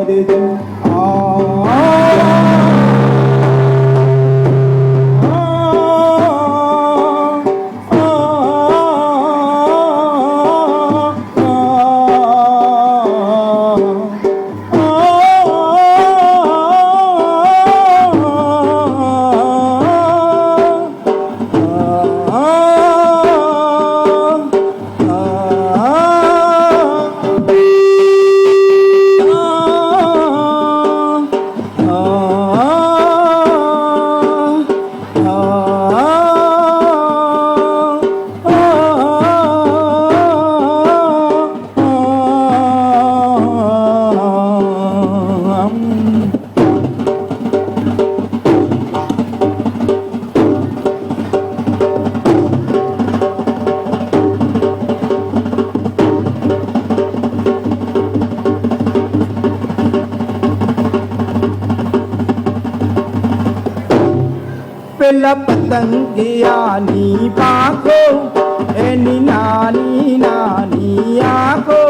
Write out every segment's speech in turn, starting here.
દેજો. પેલા પતંગિયાની પાંખો એની નાની નાની આંખો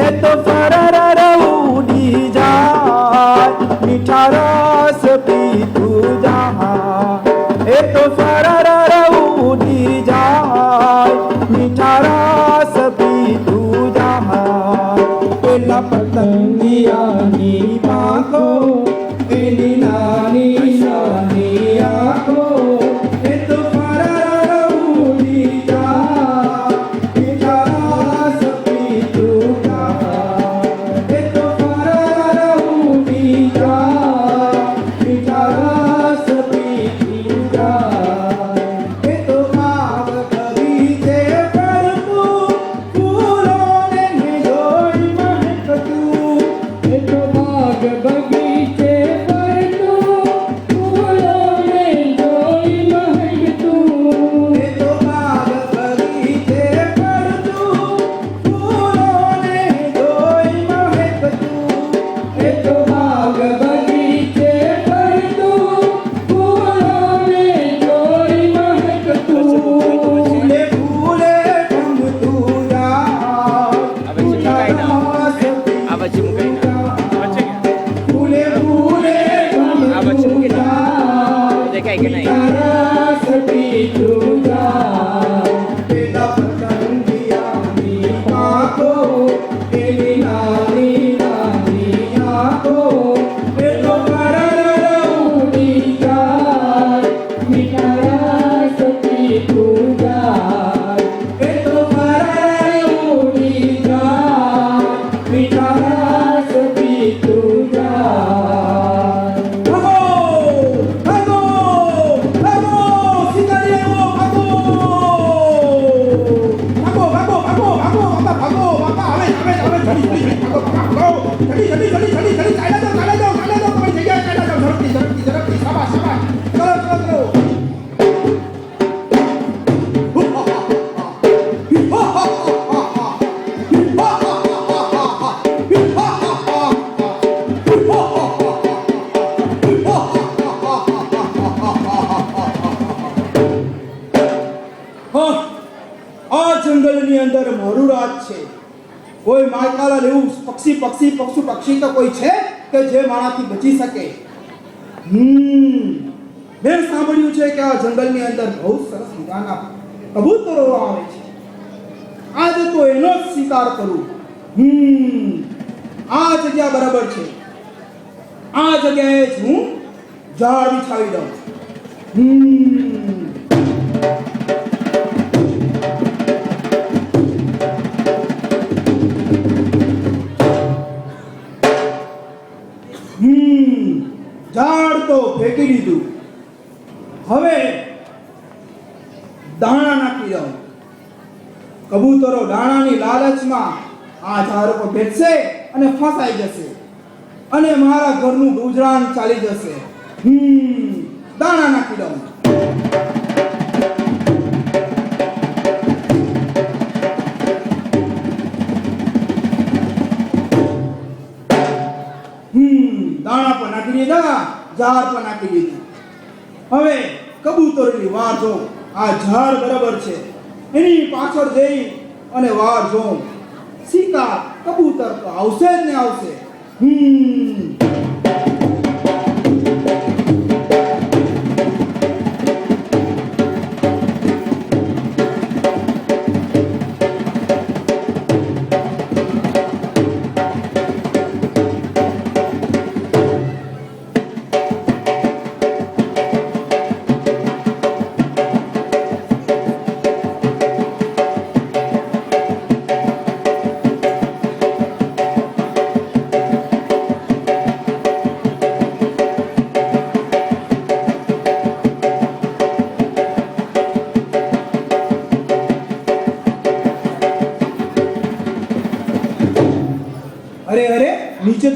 એ તો સરર ઉડી જાય મીઠા રસ પીતું જાય એ તો સરર ઉડી જાય મીઠા રસ પીતું જાય પેલા પતંગિયાની પાંખો એની નાની નાની આંખો એ તો સરર ઉડી જાય મીઠા રસ પીતું જાય એ તો સરર ઉડી જાય મીઠા રસ પીતું જાય એ તો માગ કરી છે ફરતું ફૂલોને જોઈ મહેકતું એ તો માગ બગીચે કોઈ માયકાલા લેવું પક્ષી પક્ષી પક્ષુ પક્ષી તો કોઈ છે કે જે માણાથી બચી શકે? મેં સાંભળ્યું છે કે આ જંગલની અંદર બહુ સરસ મજાના કબૂતરો આવે છે. આજે તો એનો જ શિકાર કરું. આ જગ્યા બરાબર છે. આ જગ્યાએ જ હું ઝાડ બિછાવી દઉં. ઝાડ તો ફેંકી દીધું. હવે દાણા નાખી દઉં. કબૂતરો દાણાની લાલચમાં આ ઝાડ પર બેસશે અને ફસાઈ જશે અને મારા ઘરનું ગુજરાન ચાલી જશે. દાણા નાખી દઉં. દાણા પર નાખી દીધા, ઝાડ પર નાખી દીધું. હવે કબૂતરની વાર જો. આ ઝાડ બરાબર છે, એની પાછળ જઈ અને વાર જો. શિકાર કબૂતર તો આવશે જ ને આવશે.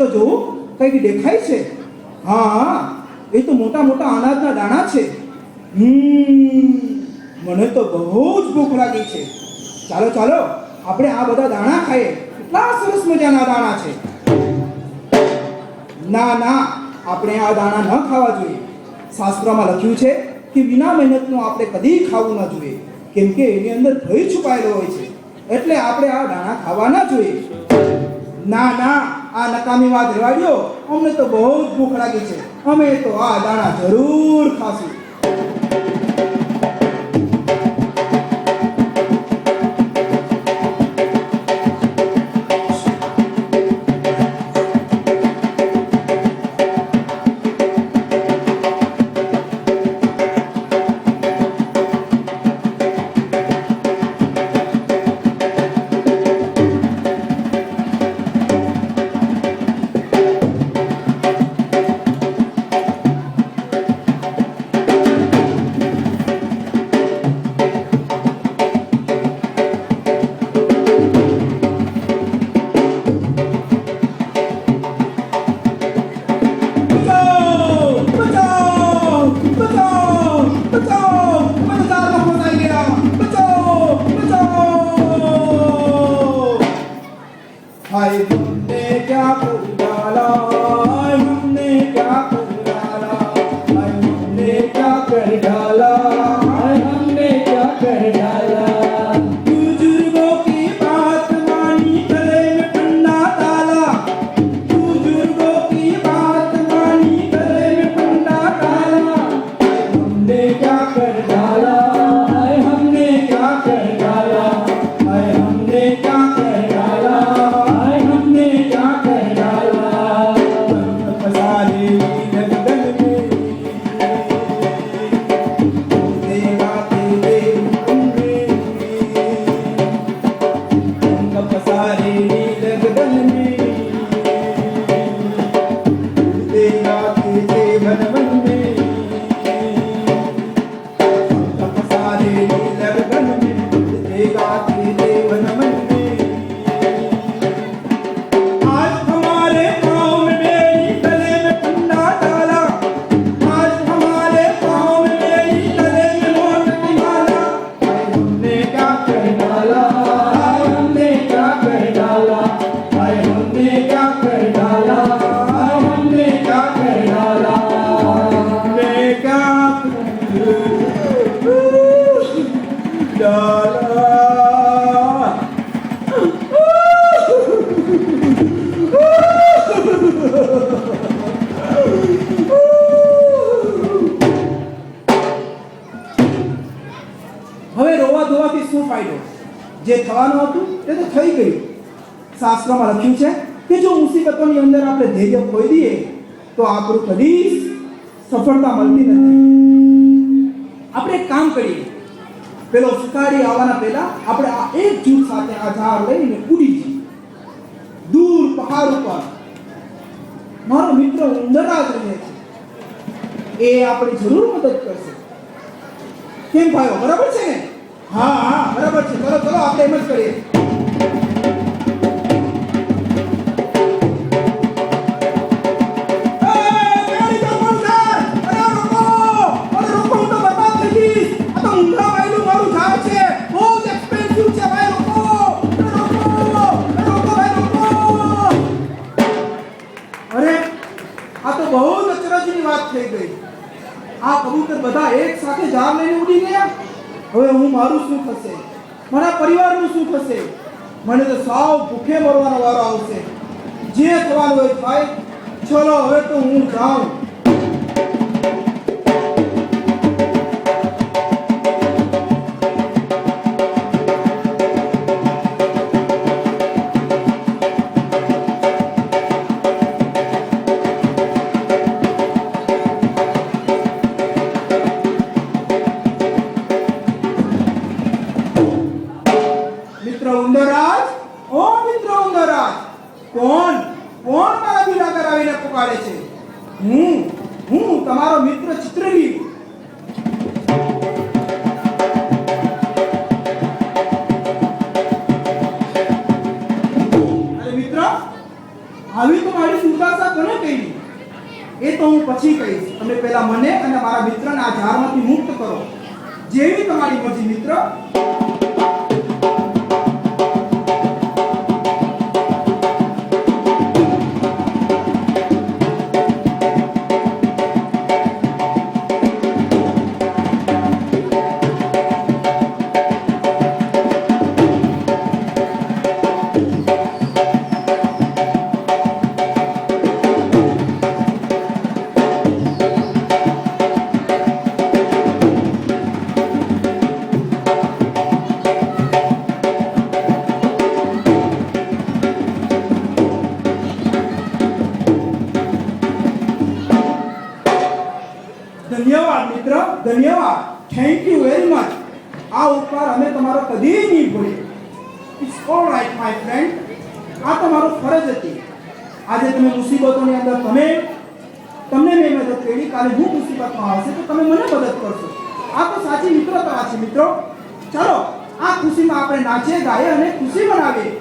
તો જોવું કંઈક દેખાય છે. હા, એ તો મોટા મોટા અનાજના દાણા છે. મને તો બહુ જ ભૂખ લાગી છે. ચાલો ચાલો આપણે આ બધા દાણા ખાઈએ. કેટલા સરસ મજાના દાણા છે. ના ના, આપણે આ દાણા ન ખાવા જોઈએ. શાસ્ત્રમાં લખ્યું છે કે વિના મહેનતનું આપણે કદી ખાવું ન જોઈએ, કેમ કે એની અંદર ભય છુપાયેલો હોય છે. એટલે આપણે આ દાણા ખાવા ન જોઈએ. ના ના, આ નકામી વાત રહેવા દો. અમને તો બહુ જ ભૂખ લાગી છે. અમે તો આ દાણા જરૂર ખાશું. हाय हमने क्या कर डाला, हाय हमने क्या कर डाला, हाय हमने क्या कर डाला, हाय हमने क्या कर डाला। बुजुर्गों की बात मानी, गले में फंदा डाला। बुजुर्गों की बात मानी, गले में फंदा डाला। हाय हमने क्या कर डाला, हाय हमने क्या कर डाला, हाय हमने क्या कर डाला, हाय हमने क्या कर डाला। पसारे लगन में देगा तेरे में, पसारे लगन में देगा तेरे मन में, पसारे लगन में देगा तेरे मन में। आज हमारे पाँव में मेरी, गले में फंदा डाला। आज हमारे पाँव में मेरी, गले में मोट की माला। हाय हमने क्या कर डाला, हाय हमने क्या कर डाला, हाय हमने क्या कर डाला, हाय हमने क्या कर डाला, हमने क्या कर डाला। હવે રોવા ધોવાથી શું ફાયદો? જે થવાનું હતું તે તો થઈ ગયું. શાસ્ત્રમાં લખ્યું છે કે જો મુસીબતોની અંદર આપણે ધૈર્ય ખોઈ દઈએ તો આપણું કદી સફળતા મળતી નથી. આપણે એક કામ કરીએ, પેલો શિકારી આવવાના પહેલા આપણે આ એક જૂથ સાથે આ ઝાડ લઈને ઉડી જઈએ દૂર પહાડ ઉપર. મારો મિત્ર ઉંદરાજ રહે છે, એ આપણી જરૂર મદદ કરશે. કેમ ભાઈઓ, બરાબર છે ને? હા હા, બરાબર છે. ચલો ચલો આપણે એમ જ કરીએ. થઈ ગઈ. આ કબૂતર બધા એક સાથે ઝાડ લઈને ઉડી ગયા. હવે હું મારું શું થશે? મારા પરિવારનું શું થશે? મને તો સાવ ભૂખે મરવાનો વારો આવશે. જે થવાનું હોય થાય. ચલો હવે તો હું જાઉં. કોણ કોણ મારા બિલાગર આવીને પુકારે છે? હું તમારો મિત્ર ચિત્રવીર. અરે મિત્ર, આવી તો મારી ચિંતા ખુલાસા કોને કરી એ તો હું પછી કહીશ. તમે પહેલા મને અને મારા મિત્રને આ ઝાડમાંથી મુક્ત કરો. જેવી તમારી મરજી મિત્ર. ધન્યવાદ મિત્ર, ધન્યવાદ. Thank you very much. આ ઉપકાર અમે તમારો કદી નહીં ભૂલીએ. It's all right my friend. આ તમારો ફરજ હતી. આજે તમે મુસીબતોની અંદર તમને મેં મદદ કરી, કાલે હું મુસીબતમાં આવશે તો તમે મને મદદ કરશો. આ તો સાચી મિત્રતા છે મિત્રો. ચાલો આ ખુશીમાં આપણે નાચીએ, ગાઈએ અને ખુશી મનાવીએ.